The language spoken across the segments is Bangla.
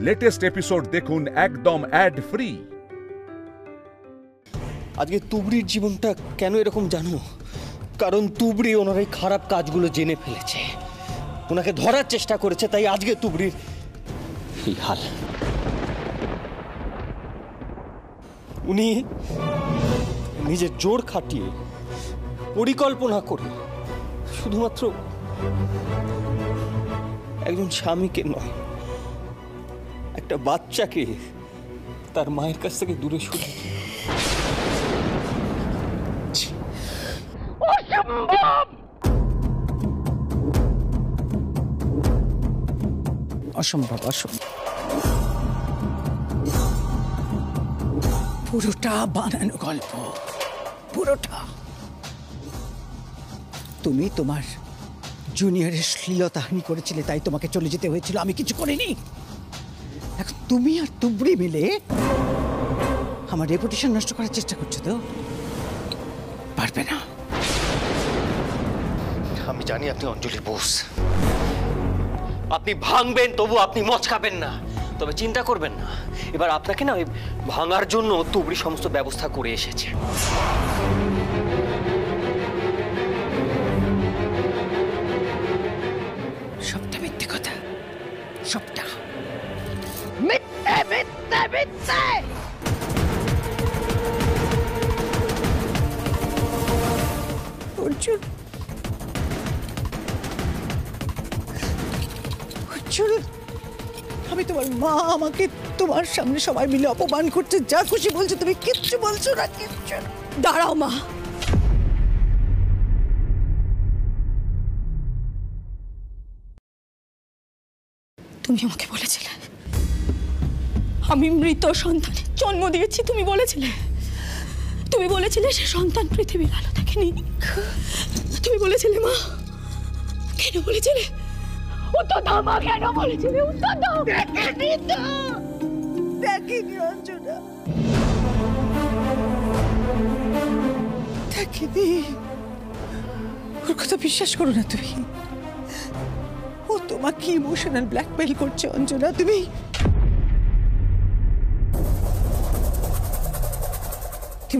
লেটেস্ট এপিসোড দেখুন একদম অ্যাড ফ্রি। আজকে তুবড়ির জীবনটা কেন এরকম জানো? কারণ তুবড়ি ওনার এই খারাপ কাজগুলো জেনে ফেলেছে, ওনাকে ধরার চেষ্টা করেছে, তাই আজকে তুবড়ির এই হাল। উনি নিজের জোর খাটিয়ে পরিকল্পনা করে শুধুমাত্র একজন স্বামীকে নয়, একটা বাচ্চাকে তার মায়ের কাছ থেকে দূরে সরিয়ে অসম্ভব, অসম্ভব। পুরোটা বানানো গল্প, পুরোটা। তুমি তোমার জুনিয়রের শ্লীলতাহানি করেছিলে, তাই তোমাকে চলে যেতে হয়েছিল, আমি কিছু করিনি। এখন তুমি আর তুবড়ি মিলে আমার রেপুটেশন নষ্ট করার চেষ্টা করছো, তো পারবে না। আমি জানি আপনি অঞ্জলি বোস, আপনি ভাঙবেন তবু আপনি মচকাবেন না। তবে চিন্তা করবেন না, এবার আপনাকে না ওই ভাঙার জন্য তুবড়ি সমস্ত ব্যবস্থা করে এসেছে। সবটা মিথ্যে কথা, সবটা মিথ্যে, মিথ্যে, মিথ্যে। অর্জুন, অর্জুন, আমি তোমার মা, আমাকে তোমার সামনে সবাই মিলে অপমান করছে, যা খুশি বলছো, তুমি কিচ্ছু বলছো না, কিচ্ছু না। দাঁড়াও মা, তুমি আমাকে বলেছিলে আমি মৃত সন্তানের জন্ম দিয়েছি। তুমি বলেছিলে সে সন্তান পৃথিবীর আলো দেখেনি। তুমি বলেছিলে মা, কেন বলেছিলে? উত্তর দাও মা, কেন বলেছিলে? উত্তর দাও। দেখিনি অঞ্জনা, দেখিনি। ওর কথা বিশ্বাস করো না তুমি, ও তোমাকে ইমোশনাল ব্ল্যাকমেইল করছে অঞ্জনা। তুমি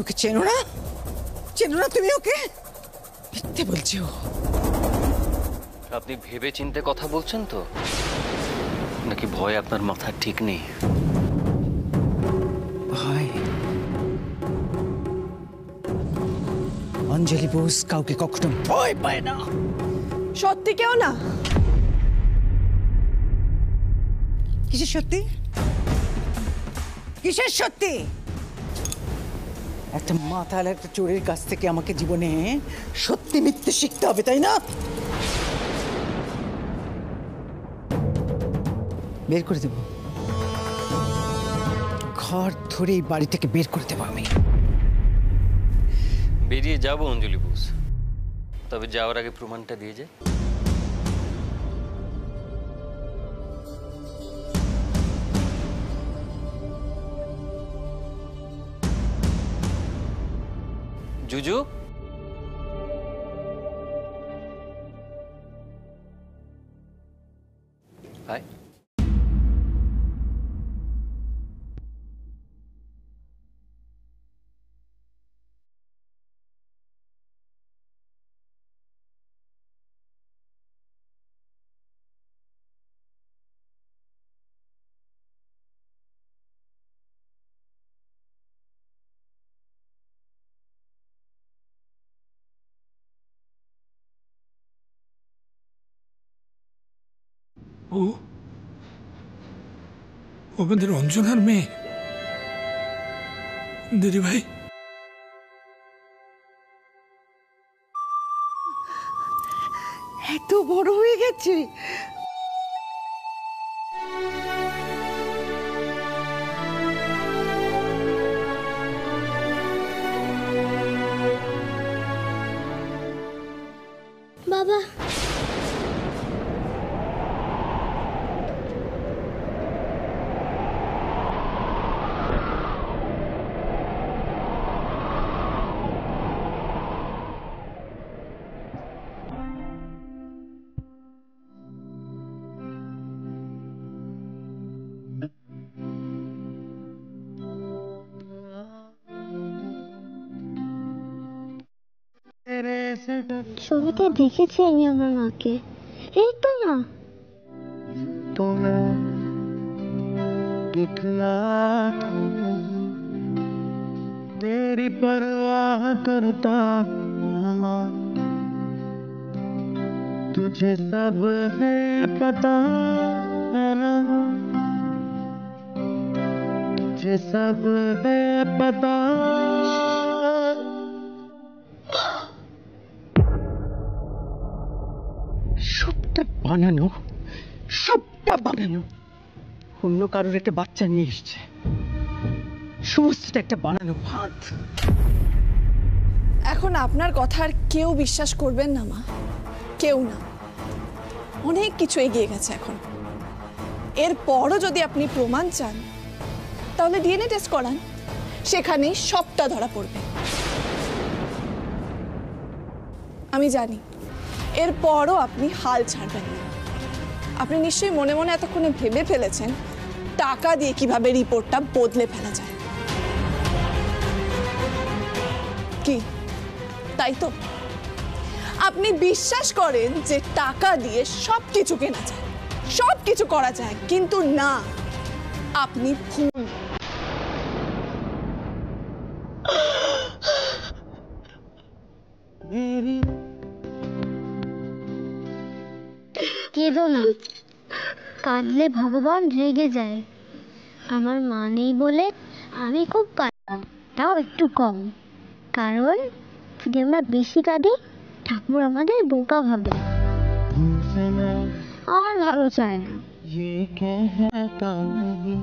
ওকে চেনো না, তুমি ওকে? মিথ্যে বলছো। আপনি ভেবে চিন্তে কথা বলছেন তো, নাকি ভয় আপনার মাথা ঠিক নেই? ভয়? অঞ্জলি বোস কাউকে কখনো ভয় পায় না। সত্যি কেউ না। কিসের সত্যি? কিসের সত্যি? একটা মাথাল একটা চোরের কাছ থেকে আমাকে জীবনে সত্যি মিথ্যে শিখতে হবে, তাই না? বের করে দেব, ঘর ধরে এই বাড়ি থেকে বের করে দেবো আমি। বেরিয়ে যাবো অঞ্জলি বোস, তবে যাওয়ার আগে প্রমাণটা দিয়ে যায়। জুজু, হাই। ও আমাদের অঞ্জনার মেয়ে দিদি ভাই। এত বড় হয়ে গেছে। বাবা, ছবিতে দেখেছি আমি আমার মাকে। এই তো না। तेरी परवाह करता तुझे सब है पता है ना, तुझे सब है पता। সবটা বানানো, সবটা বানানো। অন্য কারোর একটা বাচ্চা নিয়ে এসছে, সমস্তটা একটা বানানো ফাঁদ। এখন আপনার কথা আর কেউ বিশ্বাস করবেন না মা, কেউ না। অনেক কিছু এগিয়ে গেছে এখন। এরপরও যদি আপনি প্রমাণ চান তাহলে ডিএনএ টেস্ট করান, সেখানেই সবটা ধরা পড়বে। আমি জানি এরপরও আপনি হাল ছাড়বেন না। আপনি নিশ্চয়ই মনে মনে এতক্ষণে ভেবে ফেলেছেন টাকা দিয়ে কিভাবে রিপোর্টটা বদলে ফেলা যায়। কি তাই তো? আপনি বিশ্বাস করেন যে টাকা দিয়ে সবকিছু কেনা যায়, সবকিছু করা যায়, কিন্তু না, আপনি ভুল। কেঁদো না, কাঁদলে ভগবান রেগে যায়। আমার মা নেই বলে আমি খুব কাঁদতাম, তাও একটু কম। কারণ যদি আমরা বেশি কাঁদি ঠাকুর আমাদের বোকা ভাবে, আমার ভালো চায় না। ये कहता नहीं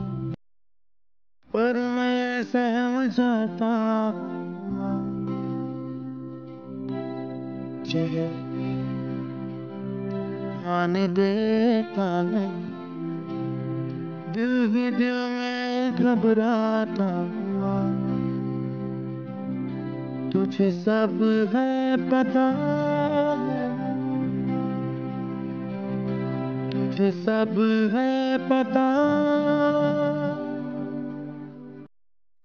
पर मैं समझता तुझे मान देता नहीं, दिल भी दिल में घबराता। तुझे सब है पता, तुझे सब है पता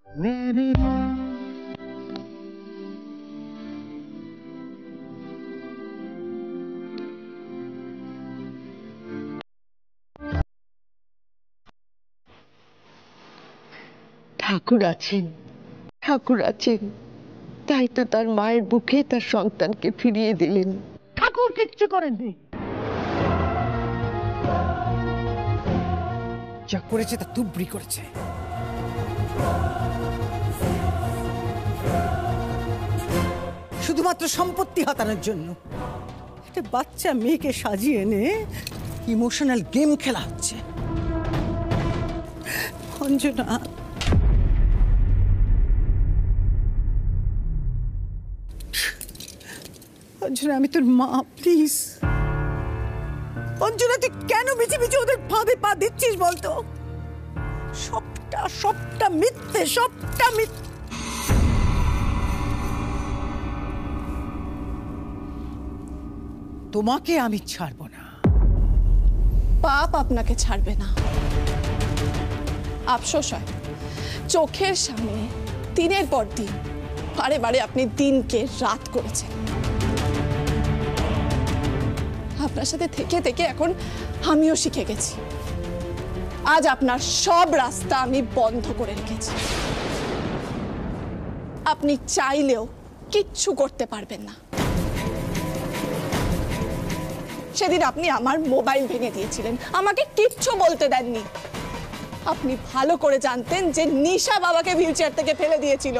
मेरी। ঠাকুর আছেন, ঠাকুর আছেন, তাই তো তার মায়ের বুকে তার সন্তানকে ফিরিয়ে দিলেন। ঠাকুর কিচ্ছু করেননি, যা করেছে তা তুবড়ি করেছে। শুধুমাত্র সম্পত্তি হাতানোর জন্য একটা বাচ্চা মেয়েকে সাজিয়ে এনে ইমোশনাল গেম খেলা হচ্ছে। অঞ্জনা, অঞ্জনা, আমি তোর মা, প্লিজ। অঞ্জনা, তুই কেন বেঁচে বেঁচে ওদের ফাঁদে পা দিচ্ছিস বলতো? সবটা সবটা মিথ্যে, সবটা মিথ্যে। তোমাকে আমি ছাড়বো না। পাপ আপনাকে ছাড়বে না। আফসোস হয় চোখের সামনে দিনের পর দিন বারে বারে আপনি দিনকে রাত করেছেন। আপনার সাথে থেকে থেকে এখন আমিও শিখে গেছি। আজ আপনার সব রাস্তা আমি বন্ধ করে রেখেছি। আপনি চাইলেও কিচ্ছু করতে পারবেন না। সেদিন আপনি আমার মোবাইল ভেঙে দিয়েছিলেন, আমাকে কিচ্ছু বলতে দেননি। আপনি ভালো করে জানতেন যে নিশা বাবাকে হুইলচেয়ার থেকে ফেলে দিয়েছিল।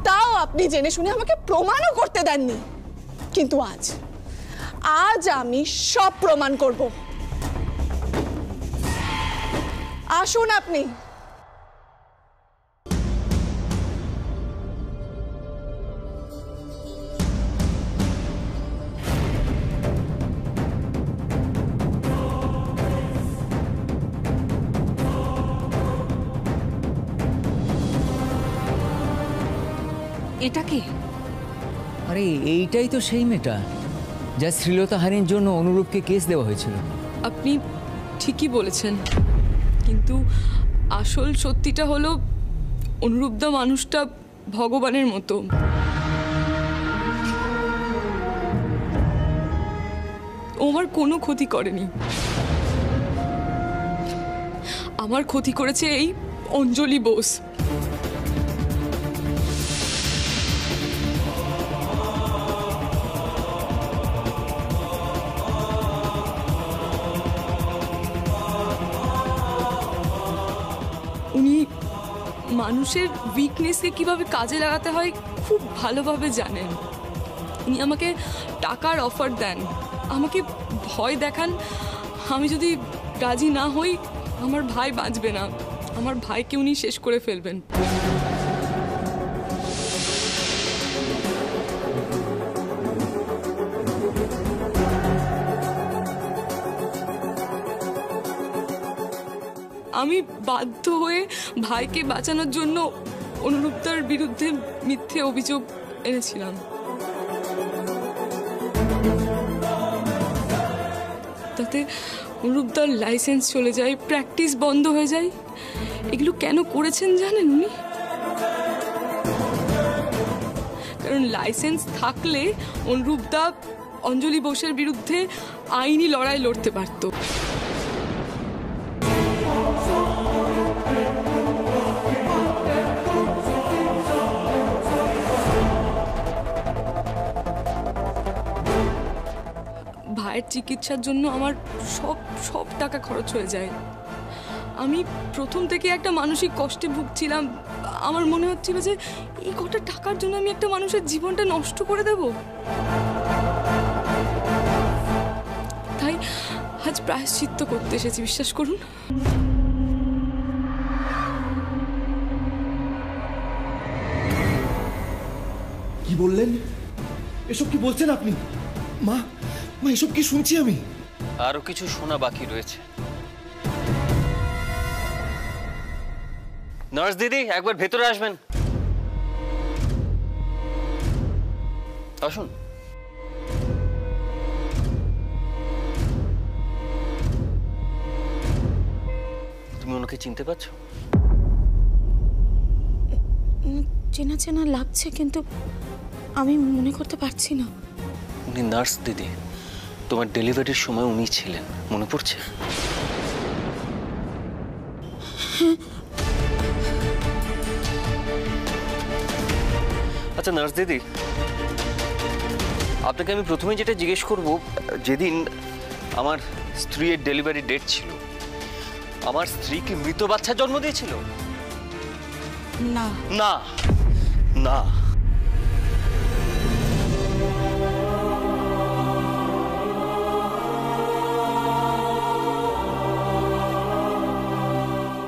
তাও আপনি জেনে শুনে আমাকে প্রমাণও করতে দেননি। কিন্তু আজ আমি সব প্রমাণ করব। আসুন আপনি। এটা কি? আরে এইটাই তো সেই মেয়েটা যা শ্লীলতাহানির জন্য অনুরূপকে কেস দেওয়া হয়েছিল। আপনি ঠিকই বলেছেন, কিন্তু আসল সত্যিটা হলো অনুরূপদা মানুষটা ভগবানের মতো। ও আমার কোনো ক্ষতি করেনি, আমার ক্ষতি করেছে এই অঞ্জলি বোস। উনি মানুষের উইকনেসকে কিভাবে কাজে লাগাতে হয় খুব ভালোভাবে জানেন। উনি আমাকে টাকার অফার দেন, আমাকে ভয় দেখান আমি যদি রাজি না হই আমার ভাই বাঁচবে না, আমার ভাইকে উনি শেষ করে ফেলবেন। আমি বাধ্য হয়ে ভাইকে বাঁচানোর জন্য অনুরূপদার বিরুদ্ধে মিথ্যে অভিযোগ এনেছিলাম। তাতে অনুরূপদার লাইসেন্স চলে যায়, প্র্যাকটিস বন্ধ হয়ে যায়। এগুলো কেন করেছেন জানেন উনি? কারণ লাইসেন্স থাকলে অনুরূপদা অঞ্জলি বোসের বিরুদ্ধে আইনি লড়াই লড়তে পারত। ভাইয়ের চিকিৎসার জন্য আমার সব টাকা খরচ হয়ে যায়। আমি প্রথম থেকে একটা মানসিক কষ্টে ভুগছিলাম। আমার মনে হচ্ছিল যে এই কটা টাকার জন্য আমি একটা মানুষের জীবনটা নষ্ট করে দেব। তাই আজ প্রায়শ্চিত্ত করতে এসেছি, বিশ্বাস করুন। কি বললেন? এসব কি বলছেন আপনি? মা মা এসব কি শুনছি আমি? আরো কিছু শোনা বাকি রয়েছে। নার্স দিদি, একবার ভেতরে আসবেন। আসুন। তুমি ওনাকে চিনতে পারছো? চেনা চেনা লাগছে, কিন্তু আমি মনে করতে পারছি না। উনি নার্স দিদি, তোমার ডেলিভারির সময় উনি ছিলেন, মনে পড়ছে? আচ্ছা নার্স দিদি, আপনাকে আমি প্রথমে যেটা জিজ্ঞেস করব, যেদিন আমার স্ত্রীর ডেলিভারি ডেট ছিল, আমার স্ত্রী কি মৃত বাচ্চা জন্ম দিয়েছিল? না না না।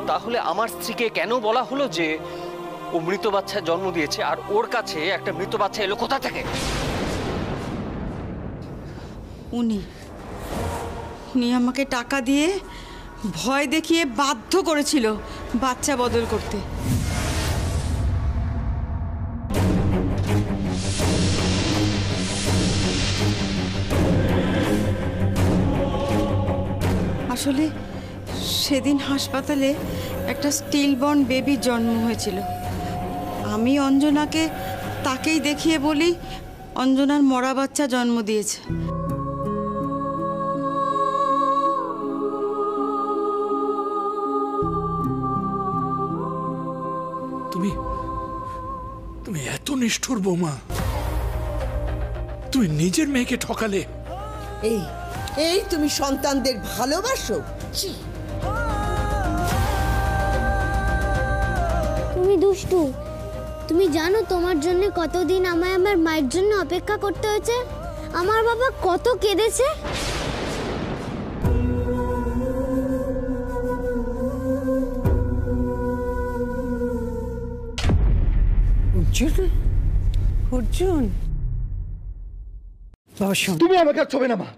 তাহলে আমার স্ত্রীকে কেন বলা হলো যে ও মৃত বাচ্চা জন্ম দিয়েছে, আর ওর কাছে একটা মৃত বাচ্চা এলো কোথা থেকে? উনি আমাকে টাকা দিয়ে ভয় দেখিয়ে বাধ্য করেছিল বাচ্চা বদল করতে। আসলে সেদিন হাসপাতালে একটা স্টিলবর্ন বেবির জন্ম হয়েছিল। আমি অঞ্জনাকে তাকেই দেখিয়ে বলি অঞ্জনার মরা বাচ্চা জন্ম দিয়েছে। তুমি এত নিষ্ঠুর বৌমা, তুমি নিজের মেয়েকে ঠকালে। এই তুমি সন্তানদের ভালোবাসো? তুমি দুষ্টু। তুমি জানো তোমার জন্য কতদিন আমায় আমার মায়ের জন্য অপেক্ষা করতে হয়েছে? আমার বাবা কত কেঁদেছে। অর্জুন, তুমি আমাকে আর ছোবে না মা,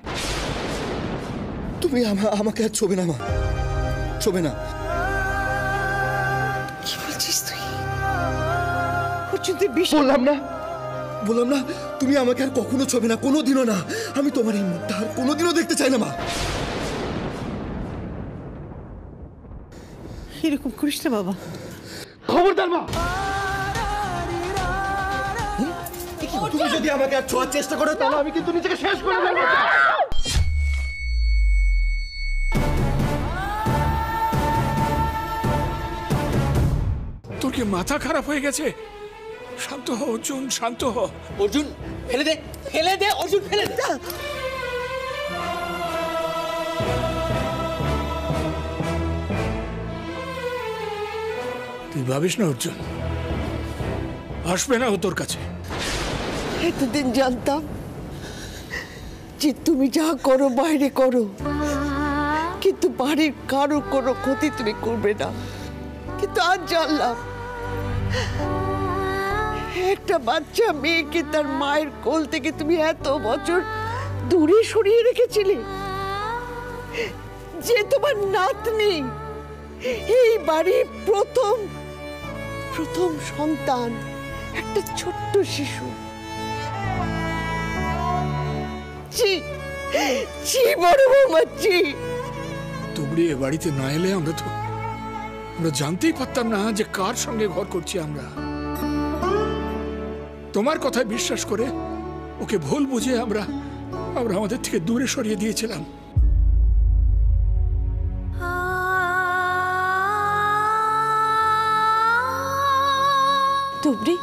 তুমি আমাকে আর ছোবে না মা, ছোবে না। কি বলছিস তুই? অর্জুন তুই বললাম না তুমি আমাকে আর কখনো ছোবে না, কোনোদিনও না। আমি তোমার এই মুখটা আর কোনোদিনও দেখতে চাই না মা। এরকম করিস না বাবা। খবরদার মা, তুমি যদি আমাকে আর ছোঁয়ার চেষ্টা করো তাহলে আমি কিন্তু নিজেকে শেষ করে দেবো। তোর কি মাথা খারাপ হয়ে গেছে? শান্ত হ অর্জুন, শান্ত হ। অর্জুন ফেলে দে, ফেলে দে অর্জুন, ফেলে দে। তুই ভাবিস না অর্জুন, আসবে না ও তোর কাছে। এতদিন জানতাম যে তুমি যা করো বাইরে করো, কিন্তু বাড়ির কারো কোনো ক্ষতি তুমি করবে না। কিন্তু আজ জানলাম একটা বাচ্চা মেয়েকে তার মায়ের কোল থেকে তুমি এত বছর দূরে সরিয়ে রেখেছিলে, যে তোমার নাতনি, এই বাড়ির প্রথম সন্তান, একটা ছোট্ট শিশু। বড় বৌমা, তুবড়ি এ বাড়িতে না এলে আমরা জানতেই পারতাম না যে কার সঙ্গে ঘর করছি আমরা। তোমার কথায় বিশ্বাস করে ওকে ভুল বুঝে আমরা আমাদের থেকে দূরে সরিয়ে দিয়েছিলাম। তুবড়ি,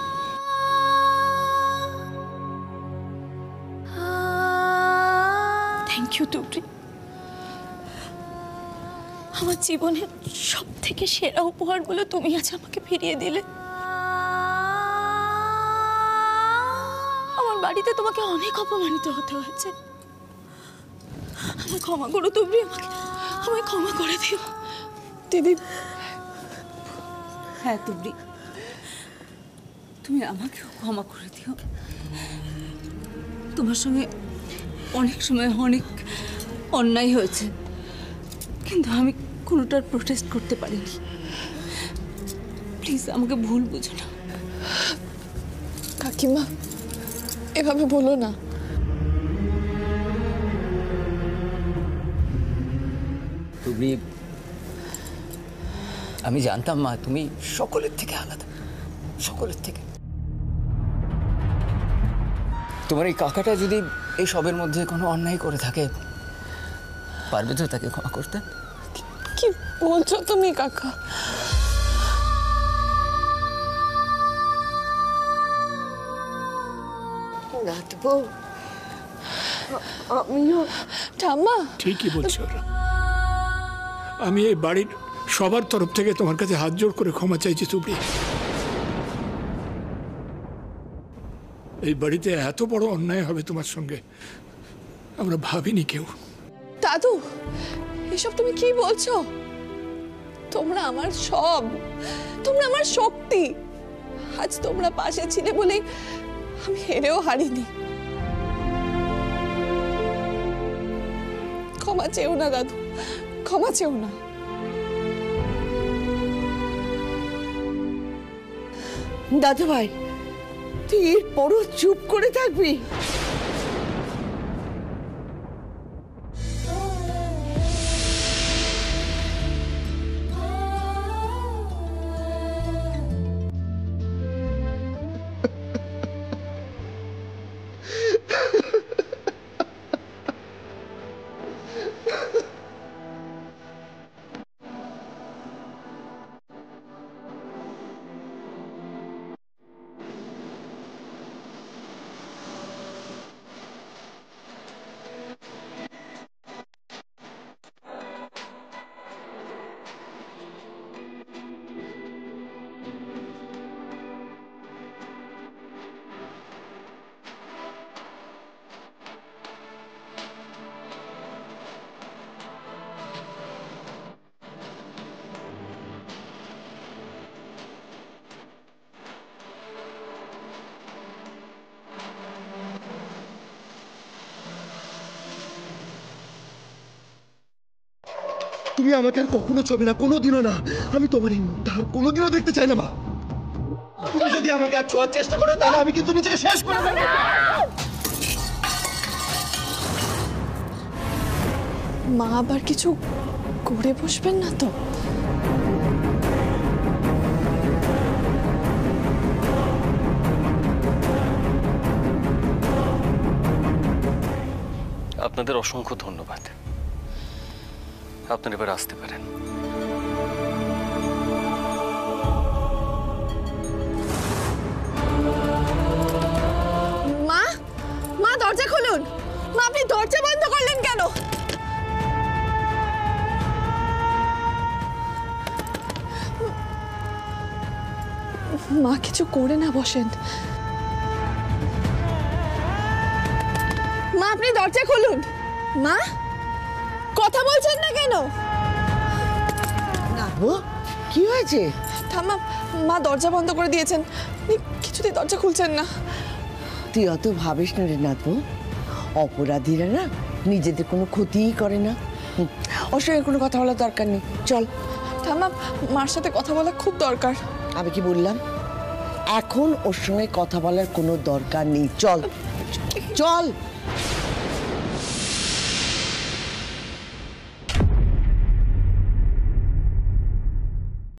থ্যাংক ইউ তুবড়ি। আমার জীবনের সব থেকে সেরা উপহারগুলো তুমি আজ আমাকে ফিরিয়ে দিলে। আমার বাড়িতে তোমাকে অনেক অপমানিত হতে হয়েছে। আমায় ক্ষমা করো তুবড়ি, আমায় ক্ষমা করে দিও। দিদি। হ্যাঁ তুবড়ি, তুমি আমাকেও ক্ষমা করে দিও। তোমার সঙ্গে অনেক সময় অনেক অন্যায় হয়েছে, কিন্তু আমি কোনোটার প্রোটেস্ট করতে পারিনি। প্লিজ আমাকে ভুল বুঝো না। কাকিমা, এভাবে বলো না। তুমি, আমি জানতাম মা তুমি সকলের থেকে আলাদা, সকলের থেকে। তোমার এই কাকাটা যদি এই সবের মধ্যে কোনো অন্যায় করে থাকে, পারবে তো তাকে ক্ষমা করতে? কি বলছো তুমি কাকা? আমিও ঠাম্মা ঠিকই বলছো। আমি এই বাড়ির সবার তরফ থেকে তোমার কাছে হাত জোড় করে ক্ষমা চাইছি তুবড়ি। এই বাড়িতে এত বড় অন্যায় হবে তোমার সঙ্গে আমরা ভাবিনি কেউ। দাদু, এসব তুমি কি বলছো? তোমরা আমার সব, তোমরা আমার শক্তি। আজ তোমরা পাশে ছিলে বলেই আমি হেরেও হারিনি। ক্ষমা চেও না দাদু, ক্ষমা চেও না। দাদু ভাই, তুই এরপরও চুপ করে থাকবি? তুমি আমাকে আর কখনো ছবে না, কোনোদিনও না। আমি তোমার এই মুখটা আর কোনোদিনও দেখতে চাই না মা। তুমি যদি আমাকে আর ছোঁয়ার চেষ্টা করো তাহলে আমি কিন্তু নিজেকে শেষ করে দেব। মা আবার কিছু করে বসবেন না তো? আপনাদের অসংখ্য ধন্যবাদ। আপনারা এবার আসতে পারেন। মা, মা দরজা খুলুন। মা, আপনি দরজা বন্ধ করলেন কেন? মা, কিছু করে না বসেন। মা, আপনি দরজা খুলুন। মা, কথা বলছেন না কেন? কি হয়েছে? থামা, মা দরজা বন্ধ করে দিয়েছেন, কিছুতেই দরজা খুলছেন না। তুই অত ভাবিস না রে নাতবু, অপরাধীরা না নিজেদের কোনো ক্ষতিই করে না। ওর সঙ্গে কোনো কথা বলার দরকার নেই, চল। থামা, মার সাথে কথা বলা খুব দরকার। আমি কি বললাম? এখন ওর সঙ্গে কথা বলার কোনো দরকার নেই, চল চল।